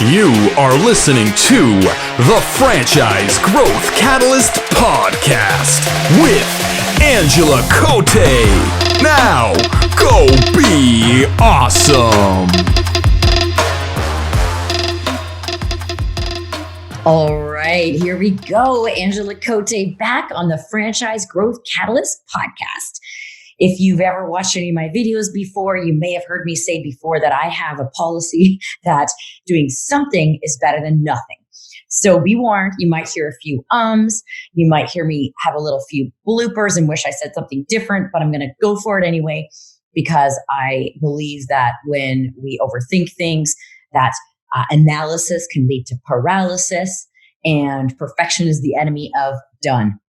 You are listening to the Franchise Growth Catalyst Podcast with Angela Cote. Now, go be awesome. All right, here we go. Angela Cote back on the Franchise Growth Catalyst Podcast. If you've ever watched any of my videos before, you may have heard me say before that I have a policy that doing something is better than nothing. So be warned, you might hear a few you might hear me have a little few bloopers and wish I said something different, but I'm going to go for it anyway, because I believe that when we overthink things, that analysis can lead to paralysis, and perfection is the enemy of done.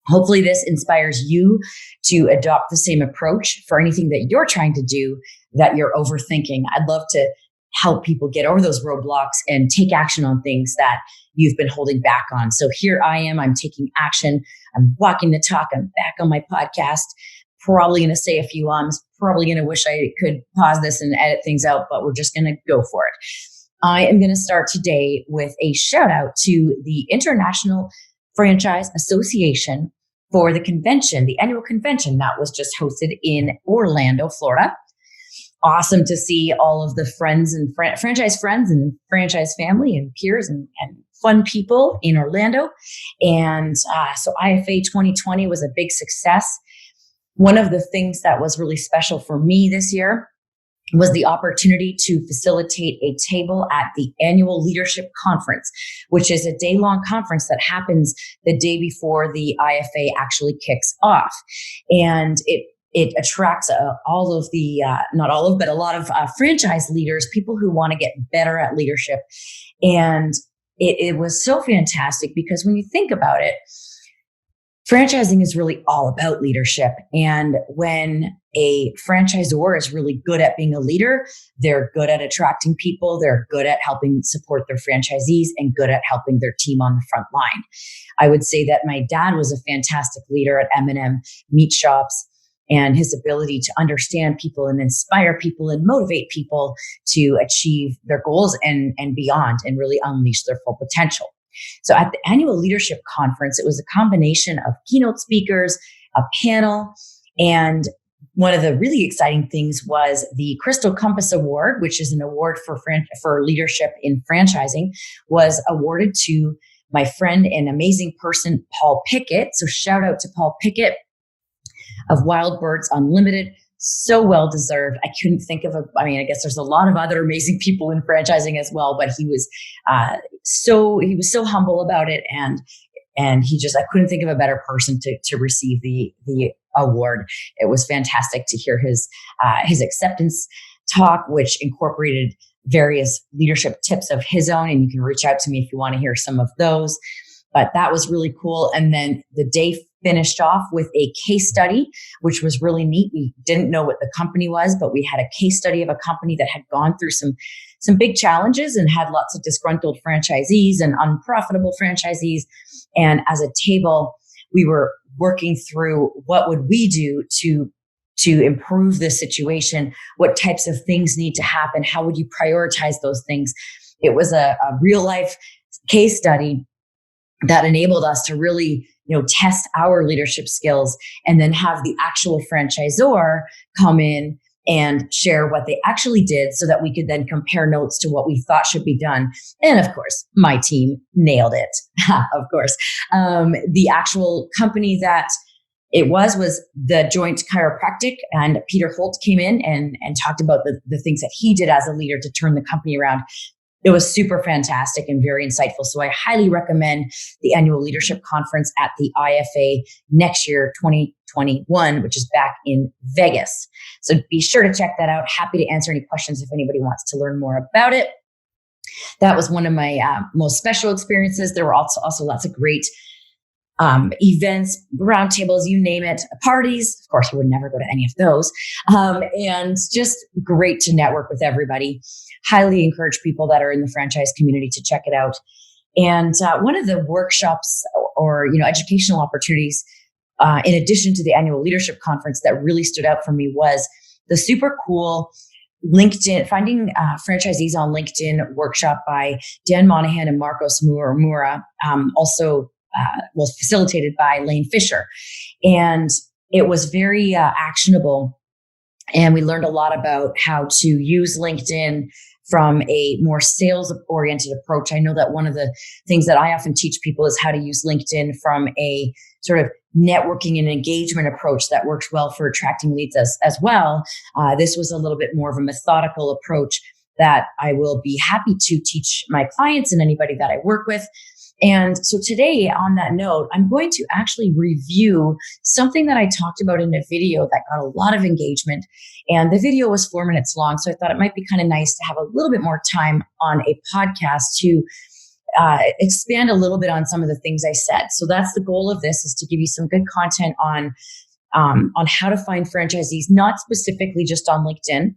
Hopefully this inspires you to adopt the same approach for anything that you're trying to do that you're overthinking. I'd love to help people get over those roadblocks and take action on things that you've been holding back on. So here I am, I'm taking action. I'm walking the talk. I'm back on my podcast, probably going to say a few probably going to wish I could pause this and edit things out, but we're just going to go for it. I am going to start today with a shout out to the International Franchise Association for the convention, the annual convention that was just hosted in Orlando, Florida. Awesome to see all of the friends and franchise friends and franchise family and peers and fun people in Orlando. And so IFA 2020 was a big success. One of the things that was really special for me this year was the opportunity to facilitate a table at the annual leadership conference, which is a day-long conference that happens the day before the IFA actually kicks off. And it attracts all of the, not all of, but a lot of franchise leaders, people who want to get better at leadership. And it was so fantastic because when you think about it, franchising is really all about leadership. And when a franchisor is really good at being a leader, they're good at attracting people, they're good at helping support their franchisees, and good at helping their team on the front line. I would say that my dad was a fantastic leader at M&M Meat Shops, and his ability to understand people and inspire people and motivate people to achieve their goals and beyond, and really unleash their full potential. So at the annual leadership conference, it was a combination of keynote speakers, a panel, and one of the really exciting things was the Crystal Compass Award, which is an award for leadership in franchising, was awarded to my friend and amazing person, Paul Pickett. So shout out to Paul Pickett of Wild Birds Unlimited. So well deserved. I couldn't think of I guess there's a lot of other amazing people in franchising as well, but he was so humble about it, and I couldn't think of a better person to receive the award. It was fantastic to hear his acceptance talk, which incorporated various leadership tips of his own, and you can reach out to me if you want to hear some of those. But that was really cool. And then the day finished off with a case study, which was really neat. We didn't know what the company was, but we had a case study of a company that had gone through some big challenges and had lots of disgruntled franchisees and unprofitable franchisees. And as a table, we were working through what would we do to improve the situation, what types of things need to happen, how would you prioritize those things. It was a real life case study that enabled us to really, test our leadership skills, and then have the actual franchisor come in and share what they actually did so that we could then compare notes to what we thought should be done. And of course, my team nailed it. Of course. The actual company that it was the Joint Chiropractic, and Peter Holt came in and talked about the things that he did as a leader to turn the company around. It was super fantastic and very insightful. So I highly recommend the annual leadership conference at the IFA next year, 2021, which is back in Vegas. So be sure to check that out. Happy to answer any questions if anybody wants to learn more about it. That was one of my most special experiences. There were also lots of great events, roundtables, you name it, parties. Of course, you would never go to any of those. And just great to network with everybody. Highly encourage people that are in the franchise community to check it out. And one of the workshops or educational opportunities, in addition to the annual leadership conference, that really stood out for me was the super cool LinkedIn, finding franchisees on LinkedIn workshop by Dan Monahan and Marcos Mura, also was facilitated by Lane Fisher. And it was very actionable. And we learned a lot about how to use LinkedIn from a more sales-oriented approach. I know that one of the things that I often teach people is how to use LinkedIn from a sort of networking and engagement approach that works well for attracting leads as well. This was a little bit more of a methodical approach that I will be happy to teach my clients and anybody that I work with. And so today, on that note, I'm going to actually review something that I talked about in a video that got a lot of engagement. And the video was 4 minutes long, so I thought it might be kind of nice to have a little bit more time on a podcast to expand a little bit on some of the things I said. So that's the goal of this, is to give you some good content on how to find franchisees, not specifically just on LinkedIn,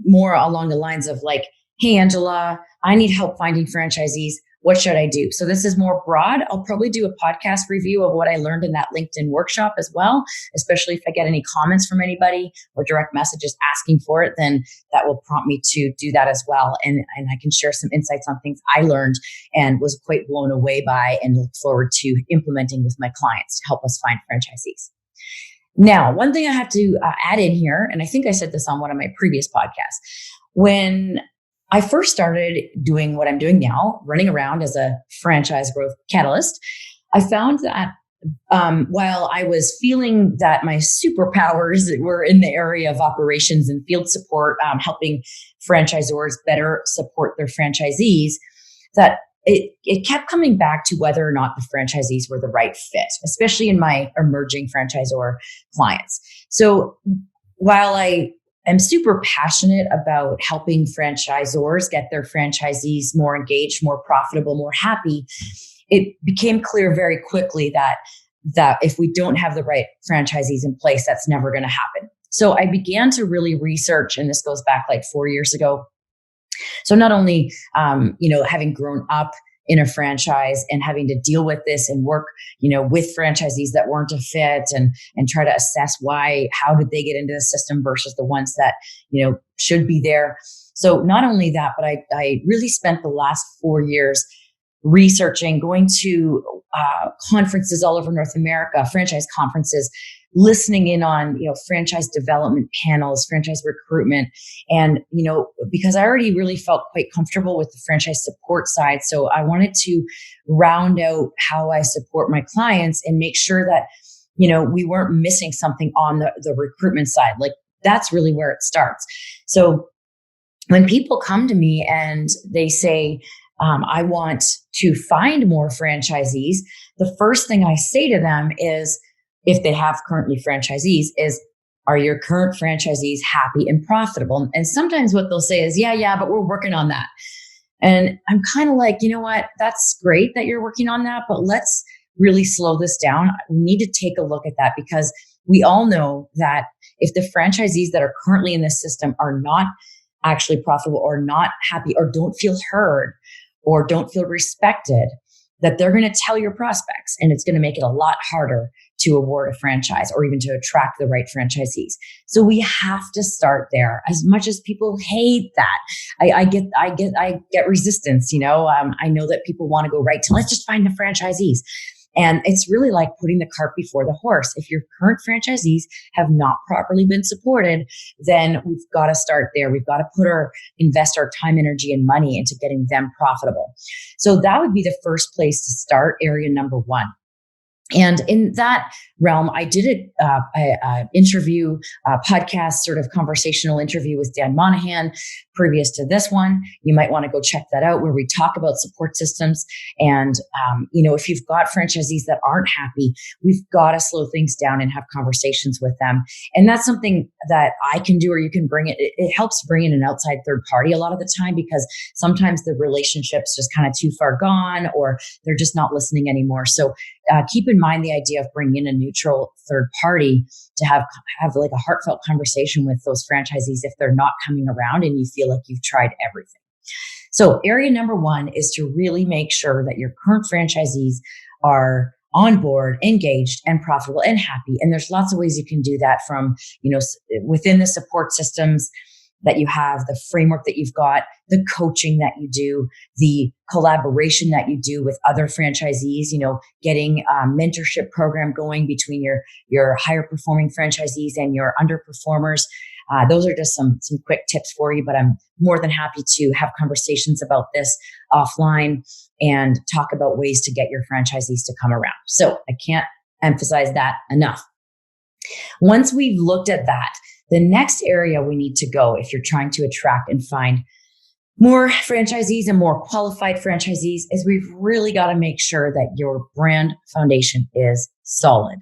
more along the lines of like, hey, Angela, I need help finding franchisees. What should I do? So this is more broad. I'll probably do a podcast review of what I learned in that LinkedIn workshop as well, especially if I get any comments from anybody or direct messages asking for it, then that will prompt me to do that as well. And I can share some insights on things I learned and was quite blown away by, and look forward to implementing with my clients to help us find franchisees. Now, one thing I have to add in here, and I think I said this on one of my previous podcasts, when I first started doing what I'm doing now, running around as a franchise growth catalyst, I found that while I was feeling that my superpowers were in the area of operations and field support, helping franchisors better support their franchisees, that it kept coming back to whether or not the franchisees were the right fit, especially in my emerging franchisor clients. So while I'm super passionate about helping franchisors get their franchisees more engaged, more profitable, more happy, it became clear very quickly that if we don't have the right franchisees in place, that's never going to happen. So I began to really research, and this goes back like 4 years ago. So not only, having grown up in a franchise and having to deal with this and work, with franchisees that weren't a fit and try to assess how did they get into the system versus the ones that, should be there. So not only that, but I really spent the last 4 years researching, going to conferences all over North America, franchise conferences, listening in on, franchise development panels, franchise recruitment. And, because I already really felt quite comfortable with the franchise support side. So I wanted to round out how I support my clients and make sure that, we weren't missing something on the recruitment side. Like, that's really where it starts. So when people come to me and they say, I want to find more franchisees, the first thing I say to them is, if they have currently franchisees, is, are your current franchisees happy and profitable? And sometimes what they'll say is, yeah, but we're working on that. And I'm kind of like, you know what, that's great that you're working on that, but let's really slow this down. We need to take a look at that, because we all know that if the franchisees that are currently in this system are not actually profitable or not happy or don't feel heard or don't feel respected, that they're going to tell your prospects, and it's going to make it a lot harder to award a franchise or even to attract the right franchisees. So we have to start there. As much as people hate that, I get resistance. I know that people want to go right to, let's just find the franchisees. And it's really like putting the cart before the horse. If your current franchisees have not properly been supported, then we've got to start there. We've got to invest our time, energy, and money into getting them profitable. So that would be the first place to start, area number one. And in that realm, I did a interview, a podcast, sort of conversational interview with Dan Monahan previous to this one. You might want to go check that out, where we talk about support systems. And, if you've got franchisees that aren't happy, we've got to slow things down and have conversations with them. And that's something that I can do, or you can bring it. It helps bring in an outside third party a lot of the time, because sometimes the relationship's just kind of too far gone, or they're just not listening anymore. So keep in mind the idea of bringing in a neutral third party to have like a heartfelt conversation with those franchisees if they're not coming around and you feel like you've tried everything. So area number one is to really make sure that your current franchisees are on board, engaged, and profitable and happy. And there's lots of ways you can do that from, within the support systems that you have, the framework that you've got, the coaching that you do, the collaboration that you do with other franchisees, getting a mentorship program going between your higher performing franchisees and your underperformers. Those are just some quick tips for you, but I'm more than happy to have conversations about this offline and talk about ways to get your franchisees to come around. So I can't emphasize that enough. Once we've looked at that, the next area we need to go if you're trying to attract and find more franchisees and more qualified franchisees is we've really got to make sure that your brand foundation is solid.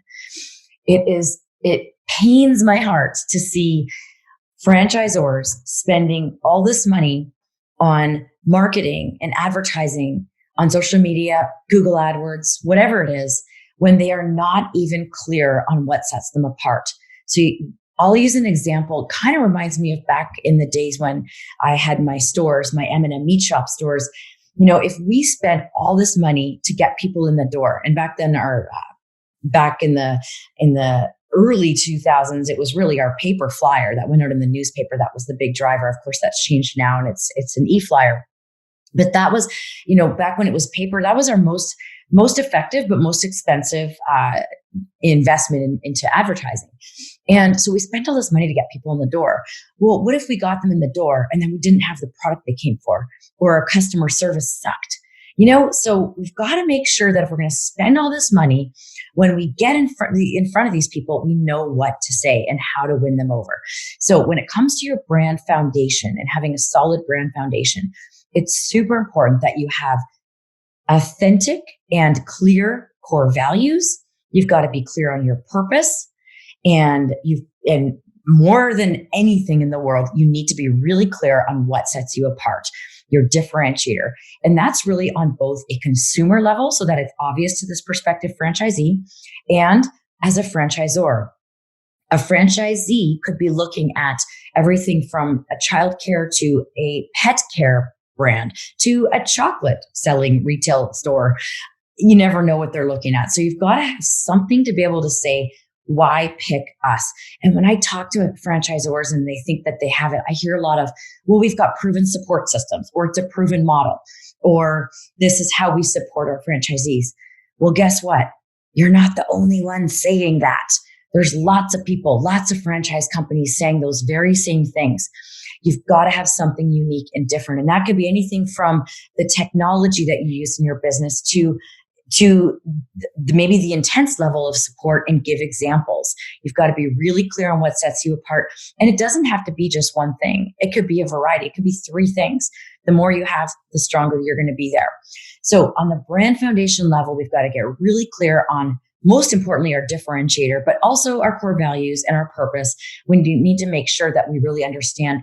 It pains my heart to see franchisors spending all this money on marketing and advertising on social media, Google AdWords, whatever it is, when they are not even clear on what sets them apart. So I'll use an example. It kind of reminds me of back in the days when I had my stores, my M&M Meat Shop stores. If we spent all this money to get people in the door, and back then back in the early 2000s, it was really our paper flyer that went out in the newspaper. That was the big driver. Of course, that's changed now and it's an e-flyer. But that was, back when it was paper, that was our most effective, but most expensive investment into advertising. And so we spent all this money to get people in the door. Well, what if we got them in the door and then we didn't have the product they came for, or our customer service sucked? So we've got to make sure that if we're going to spend all this money, when we get in front of these people, we know what to say and how to win them over. So when it comes to your brand foundation and having a solid brand foundation, it's super important that you have authentic and clear core values. You've got to be clear on your purpose, and more than anything in the world, you need to be really clear on what sets you apart, your differentiator. And that's really on both a consumer level, so that it's obvious to this prospective franchisee, and as a franchisor. A franchisee could be looking at everything from a childcare to a pet care brand to a chocolate selling retail store. You never know what they're looking at. So you've got to have something to be able to say, why pick us? And when I talk to franchisors and they think that they have it, I hear a lot of, well, we've got proven support systems, or it's a proven model, or this is how we support our franchisees. Well, guess what? You're not the only one saying that. There's lots of people, lots of franchise companies saying those very same things. You've got to have something unique and different. And that could be anything from the technology that you use in your business to maybe the intense level of support, and give examples. You've got to be really clear on what sets you apart. And it doesn't have to be just one thing. It could be a variety. It could be 3 things. The more you have, the stronger you're going to be there. So on the brand foundation level, we've got to get really clear on, most importantly, our differentiator, but also our core values and our purpose. We need to make sure that we really understand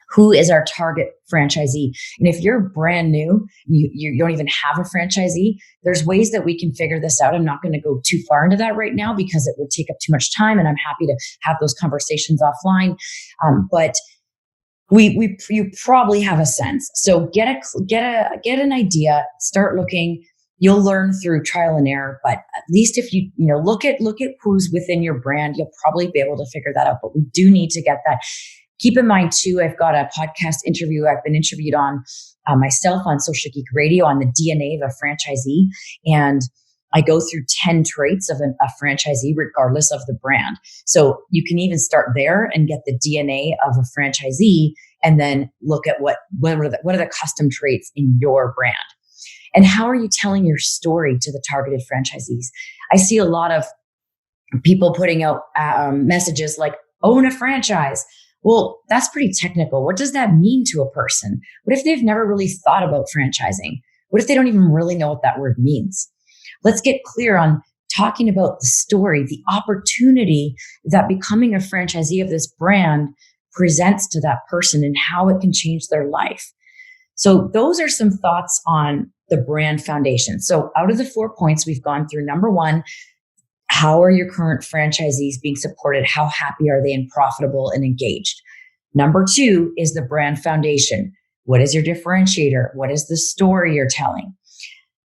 who is our target franchisee. And if you're brand new, you don't even have a franchisee, there's ways that we can figure this out. I'm not going to go too far into that right now because it would take up too much time, and I'm happy to have those conversations offline. But you probably have a sense. So get an idea, start looking. You'll learn through trial and error, but at least if you look at who's within your brand, you'll probably be able to figure that out. But we do need to get that. Keep in mind too, I've got a podcast interview I've been interviewed on myself on Social Geek Radio on the DNA of a franchisee. And I go through 10 traits of a franchisee regardless of the brand. So you can even start there and get the DNA of a franchisee, and then look at what are the custom traits in your brand. And how are you telling your story to the targeted franchisees? I see a lot of people putting out messages like, own a franchise. Well, that's pretty technical. What does that mean to a person? What if they've never really thought about franchising? What if they don't even really know what that word means? Let's get clear on talking about the story, the opportunity that becoming a franchisee of this brand presents to that person and how it can change their life. So those are some thoughts on the brand foundation. So out of the 4 points we've gone through, number 1, how are your current franchisees being supported? How happy are they and profitable and engaged? Number 2 is the brand foundation. What is your differentiator? What is the story you're telling?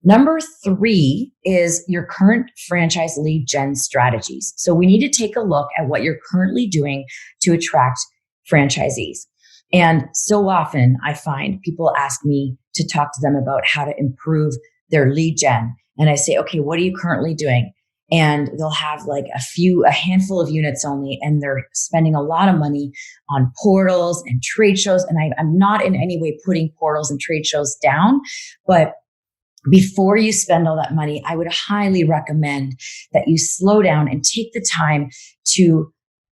Number 3 is your current franchise lead gen strategies. So we need to take a look at what you're currently doing to attract franchisees. And so often I find people ask me to talk to them about how to improve their lead gen. And I say, okay, what are you currently doing? And they'll have like a handful of units only, and they're spending a lot of money on portals and trade shows. And I'm not in any way putting portals and trade shows down, but before you spend all that money, I would highly recommend that you slow down and take the time to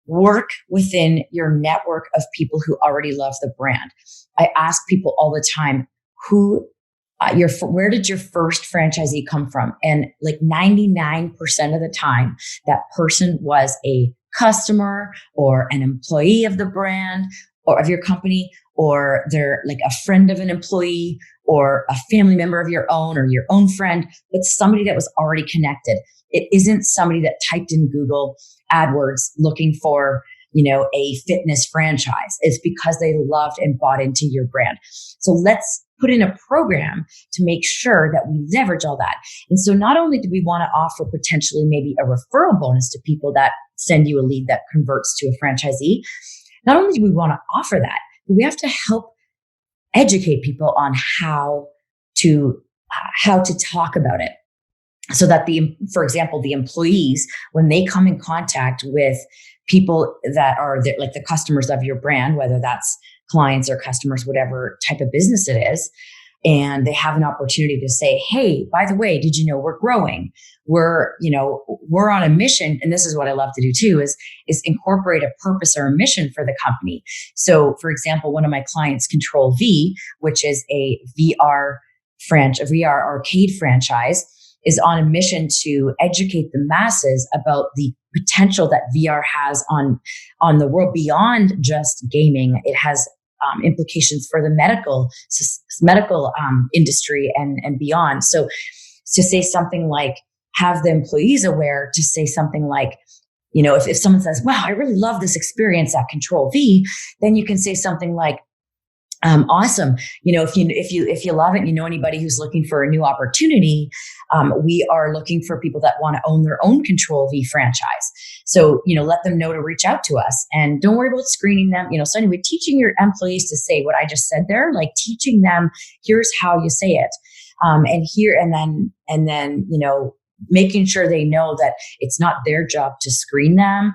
work within your network of people who already love the brand. I ask people all the time, where did your first franchisee come from? And like 99% of the time, that person was a customer or an employee of the brand or of your company, or they're like a friend of an employee or a family member of your own or your own friend, but somebody that was already connected. It isn't somebody that typed in Google AdWords looking for, a fitness franchise. It's because they loved and bought into your brand. So let's put in a program to make sure that we leverage all that. And so not only do we want to offer potentially maybe a referral bonus to people that send you a lead that converts to a franchisee, not only do we want to offer that, but we have to help educate people on how to talk about it. So that for example, the employees, when they come in contact with people that are like the customers of your brand, whether that's clients or customers, whatever type of business it is, and they have an opportunity to say, hey, by the way, did you know we're growing? We're on a mission. And this is what I love to do too, is incorporate a purpose or a mission for the company. So for example, one of my clients, Control V, which is a VR arcade franchise, is on a mission to educate the masses about the potential that VR has on the world beyond just gaming. It has implications for the medical industry and beyond. So to say something like, have the employees aware, to say something like, if someone says, wow, I really love this experience at Control V, then you can say something like, awesome. If you love it and you know anybody who's looking for a new opportunity, we are looking for people that want to own their own Control V franchise. So, let them know to reach out to us, and don't worry about screening them. So anyway, teaching your employees to say what I just said there, like teaching them, here's how you say it. And then, making sure they know that it's not their job to screen them.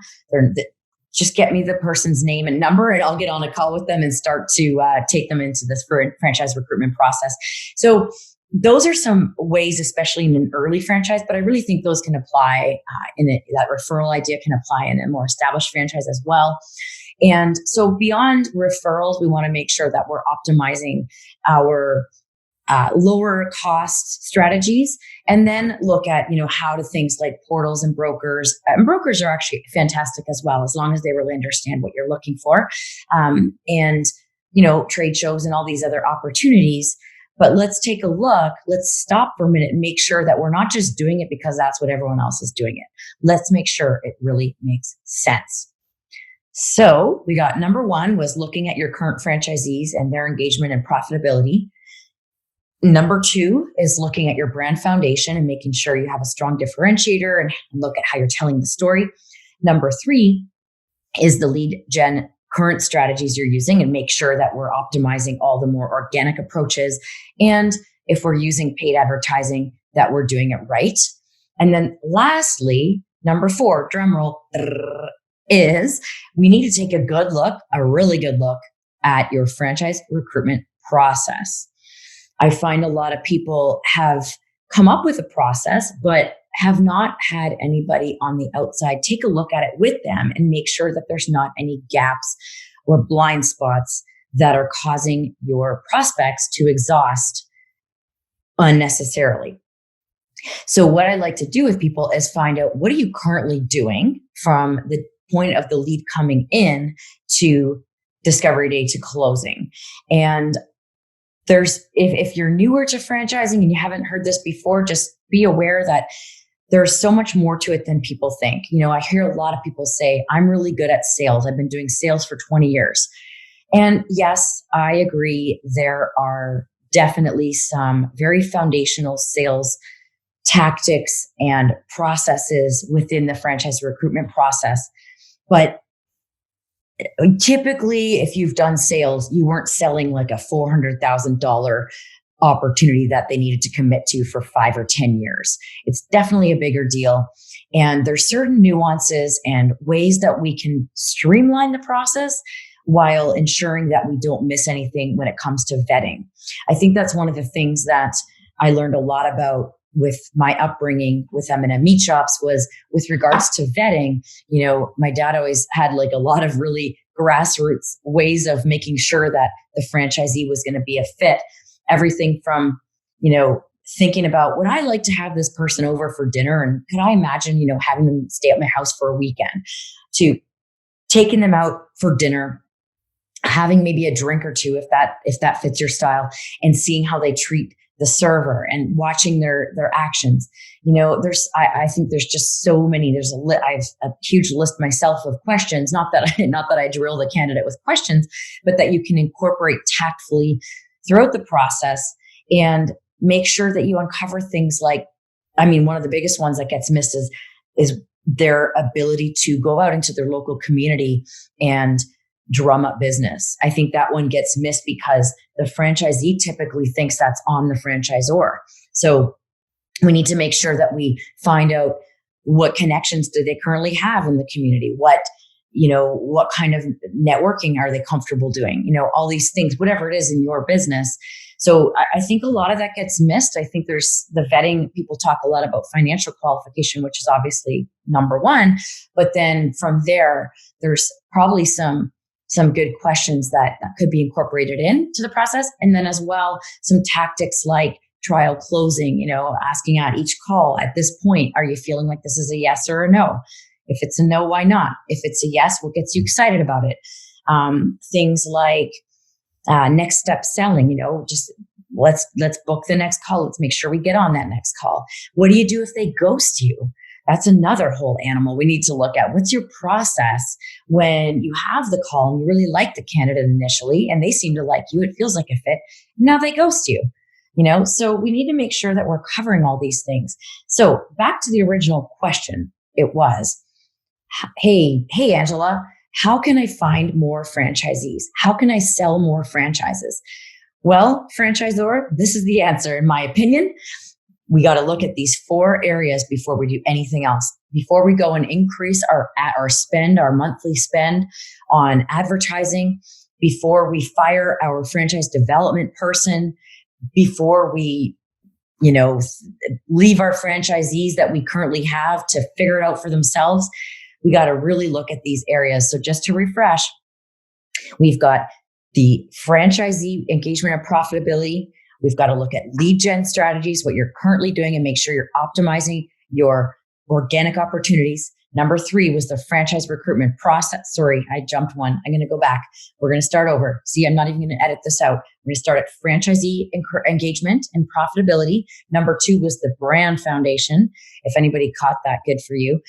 Just get me the person's name and number, and I'll get on a call with them and start to take them into this franchise recruitment process. So those are some ways, especially in an early franchise, but I really think those can apply that referral idea can apply in a more established franchise as well. And so beyond referrals, we want to make sure that we're optimizing our lower cost strategies, and then look at, how do things like portals and brokers are actually fantastic as well, as long as they really understand what you're looking for. And trade shows and all these other opportunities. But let's take a look, let's stop for a minute and make sure that we're not just doing it because that's what everyone else is doing it. Let's make sure it really makes sense. So we got number 1 was looking at your current franchisees and their engagement and profitability. Number 2 is looking at your brand foundation and making sure you have a strong differentiator and look at how you're telling the story. Number 3 is the lead gen current strategies you're using, and make sure that we're optimizing all the more organic approaches. And if we're using paid advertising, that we're doing it right. And then lastly, number 4, drumroll, is we need to take a really good look at your franchise recruitment process. I find a lot of people have come up with a process, but have not had anybody on the outside take a look at it with them and make sure that there's not any gaps or blind spots that are causing your prospects to exhaust unnecessarily. So what I like to do with people is find out, what are you currently doing from the point of the lead coming in to discovery day to closing? And if you're newer to franchising and you haven't heard this before, just be aware that there's so much more to it than people think. I hear a lot of people say, I'm really good at sales. I've been doing sales for 20 years. And yes, I agree. There are definitely some very foundational sales tactics and processes within the franchise recruitment process. But typically, if you've done sales, you weren't selling like a $400,000 opportunity that they needed to commit to for 5 or 10 years. It's definitely a bigger deal. And there's certain nuances and ways that we can streamline the process while ensuring that we don't miss anything when it comes to vetting. I think that's one of the things that I learned a lot about with my upbringing with M&M meat shops was with regards to vetting. You know, my dad always had like a lot of really grassroots ways of making sure that the franchisee was going to be a fit. Everything from, you know, thinking about, would I like to have this person over for dinner? And could I imagine, you know, having them stay at my house for a weekend, to taking them out for dinner, having maybe a drink or two, if that fits your style, and seeing how they treat the server and watching their actions. You know, I think there's just so many, I have a huge list myself of questions, not that I drill the candidate with questions, but that you can incorporate tactfully throughout the process and make sure that you uncover things like, I mean, one of the biggest ones that gets missed is their ability to go out into their local community and drum up business. I think that one gets missed because the franchisee typically thinks that's on the franchisor. So we need to make sure that we find out what connections do they currently have in the community? What kind of networking are they comfortable doing? You know, all these things, whatever it is in your business. So I think a lot of that gets missed. I think there's the vetting. People talk a lot about financial qualification, which is obviously number one. But then from there, there's probably some good questions that could be incorporated into the process. And then as well, some tactics like trial closing, you know, asking at each call, at this point, are you feeling like this is a yes or a no? If it's a no, why not? If it's a yes, what gets you excited about it? Things like next step selling, you know, just let's book the next call. Let's make sure we get on that next call. What do you do if they ghost you? That's another whole animal we need to look at. What's your process when you have the call and you really like the candidate initially and they seem to like you? It feels like a fit. Now they ghost you, you know? So we need to make sure that we're covering all these things. So back to the original question, it was, hey, Angela, how can I find more franchisees? How can I sell more franchises? Well, franchisor, this is the answer, in my opinion. We got to look at these 4 areas before we do anything else. Before we go and increase our spend, our monthly spend on advertising, before we fire our franchise development person, before we, you know, leave our franchisees that we currently have to figure it out for themselves, we got to really look at these areas. So just to refresh, we've got the franchisee engagement and profitability. We've got to look at lead gen strategies, what you're currently doing, and make sure you're optimizing your organic opportunities. Number 3 was the franchise recruitment process. Sorry, I jumped one. I'm going to go back. We're going to start over. See, I'm not even going to edit this out. We're going to start at franchisee engagement and profitability. Number 2 was the brand foundation. If anybody caught that, good for you.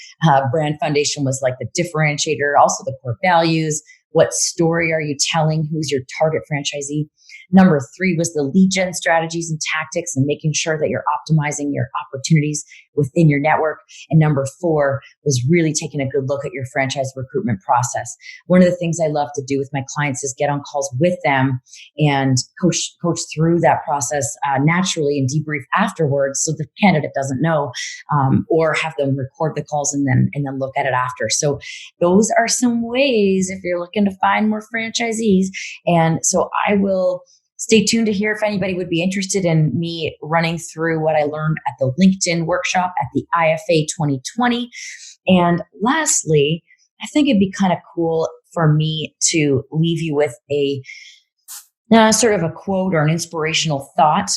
Brand foundation was like the differentiator, also the core values. What story are you telling? Who's your target franchisee? Number 3 was the lead gen strategies and tactics and making sure that you're optimizing your opportunities within your network. And number 4 was really taking a good look at your franchise recruitment process. One of the things I love to do with my clients is get on calls with them and coach through that process naturally and debrief afterwards so the candidate doesn't know, or have them record the calls and then look at it after. So those are some ways if you're looking to find more franchisees. And so I will stay tuned to hear if anybody would be interested in me running through what I learned at the LinkedIn workshop at the IFA 2020. And lastly, I think it'd be kind of cool for me to leave you with a sort of a quote or an inspirational thought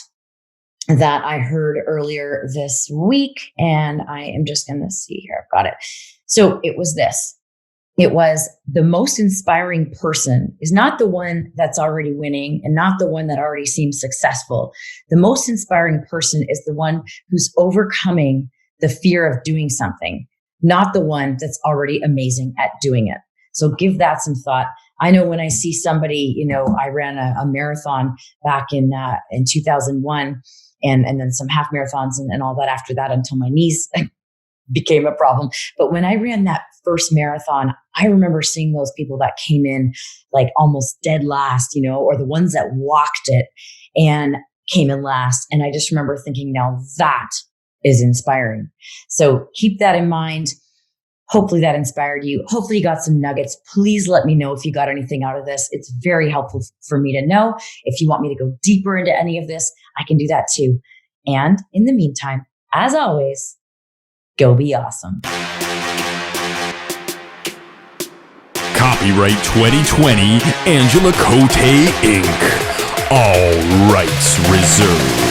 that I heard earlier this week. And I am just going to see here. I've got it. So it was this. It was the most inspiring person is not the one that's already winning and not the one that already seems successful. The most inspiring person is the one who's overcoming the fear of doing something, not the one that's already amazing at doing it. So give that some thought. I know when I see somebody, I ran a marathon back in 2001 and then some half marathons and all that after that until my knees became a problem. But when I ran that first marathon, I remember seeing those people that came in like almost dead last, or the ones that walked it and came in last. And I just remember thinking, now that is inspiring. So keep that in mind. Hopefully that inspired you. Hopefully you got some nuggets. Please let me know if you got anything out of this. It's very helpful for me to know. If you want me to go deeper into any of this, I can do that too. And in the meantime, as always, go be awesome. Copyright 2020, Angela Cote Inc. All rights reserved.